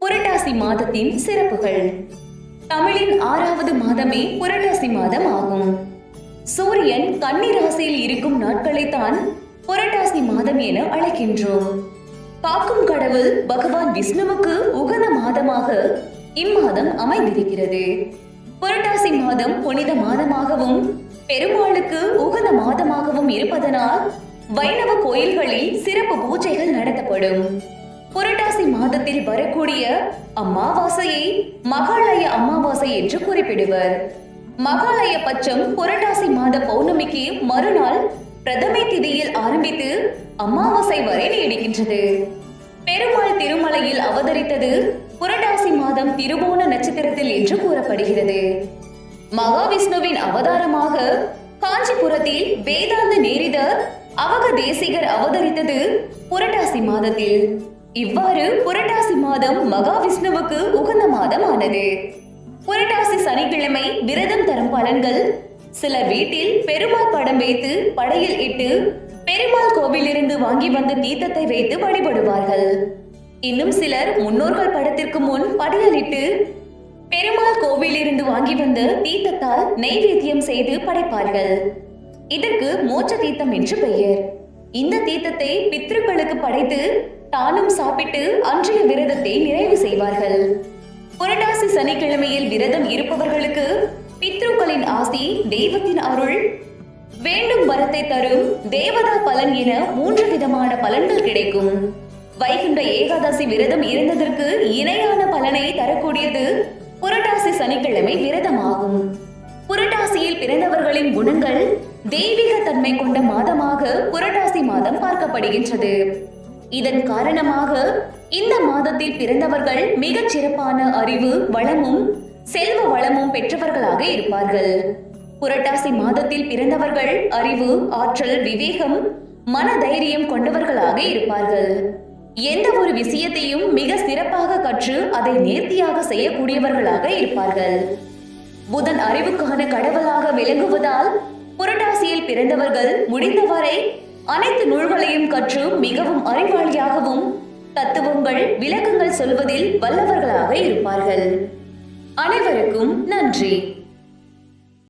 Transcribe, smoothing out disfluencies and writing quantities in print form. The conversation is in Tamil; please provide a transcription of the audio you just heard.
புரட்டாசி மாதத்தின் சிறப்புகள். தமிழின் 6வது மாதமே புரட்டாசி மாதம் ஆகும். சூரியன் கன்னி ராசியில் இருக்கும் நாட்களைத்தான் புரட்டாசி மாதம் என அழைக்கின்றோம். காக்கும் கடவுள் பகவான் விஷ்ணுவுக்கு உகந்த மாதமாக இம்மாதம் அமைந்திருக்கிறது. புரட்டாசி மாதம் புனித மாதமாகவும் பெருமாளுக்கு உகந்த மாதமாகவும் இருப்பதனால் வைணவ கோயில்களில் சிறப்பு பூஜைகள் நடத்தப்படும். புரட்டாசி மாதத்தில் வரக்கூடிய அமாவாசையை மகாலய அமாவாசை என்று குறிப்பிடுவர். மகாலய பட்சம் புரட்டாசி மாத பௌர்ணமிக்கு மறுநாள் பிரதமை திதியில் ஆரம்பித்து அமாவாசை வரை நீடிக்கின்றது. பெருமாள் திருமலையில் அவதரித்தது புரட்டாசி மாதம் திருவோண நட்சத்திரத்தில் என்று கூறப்படுகிறது. மகாவிஷ்ணுவின் அவதாரமாக காஞ்சிபுரத்தில் வேதாந்த நேரிதர் அவக தேசிகர் அவதரித்தது புரட்டாசி மாதத்தில். இவ்வாறு புரட்டாசி மாதம் மகாவிஷ்ணுவுக்கு உகந்த மாதம் ஆனது. புரட்டாசி சனிக்கிழமை விரதம் தரும் பலன்கள். சிலர் வீட்டில் பெருமாள் படம் வைத்து படையில் இட்டு பெருமாள் கோவிலிருந்து வாங்கி வந்த தீர்த்தத்தை வைத்து வழிபடுவார்கள். இன்னும் சிலர் முன்னோர்கள் படத்திற்கு முன் படையலிட்டு பெருமாள் கோவிலிருந்து வாங்கி வந்த தீர்த்தத்தால் நெய்வேத்தியம் செய்து படைப்பார்கள். இதற்கு மோட்ச தீர்த்தம் என்று பெயர். இந்த தீர்த்தத்தை பித்ருக்களுக்கு படைத்து தானும் சாப்பிட்டு அன்றைய விரதத்தை நிறைவு செய்வார்கள். புரட்டாசி சனிக்கிழமையில் விரதம் இருப்பவர்களுக்கு பித்ருக்களின் ஆசி, தெய்வத்தின் அருள், வேண்டும் வரத்தை தரும் தேவதா பலன் என 3 விதமான பலன்கள் கிடைக்கும். வைகுண்ட ஏகாதசி விரதம் இருந்ததற்கு இணையான பலனை தரக்கூடியது புரட்டாசி சனிக்கிழமை விரதமாகும். புரட்டாசியில் பிறந்தவர்களின் குணங்கள் தெய்வீக தன்மை கொண்ட மாதமாக புரட்டாசி மாதம் பார்க்கப்படுகின்றது. இதன் காரணமாக இந்த மாதத்தில் பிறந்தவர்கள் மிகச் சிறப்பான அறிவு வளமும் செல்வ வளமும் பெற்றவர்களாக இருப்பார்கள். புரட்டாசி மாதத்தில் பிறந்தவர்கள் அறிவு, ஆற்றல், விவேகம், மன தைரியம் கொண்டவர்களாக இருப்பார்கள். எந்த ஒரு விஷயத்தையும் மிக சிறப்பாக கற்று அதை நேர்த்தியாக செய்யக்கூடியவர்களாக இருப்பார்கள். புதன் அறிவுக்கான கடவுளாக விளங்குவதால் புரட்டாசியில் பிறந்தவர்கள் முடிந்தவரை அனைத்து நூல்களையும் கற்று மிகவும் அறிவாளியாகவும் தத்துவங்கள், விளக்கங்கள் சொல்வதில் வல்லவர்களாக இருப்பார்கள். அனைவருக்கும் நன்றி.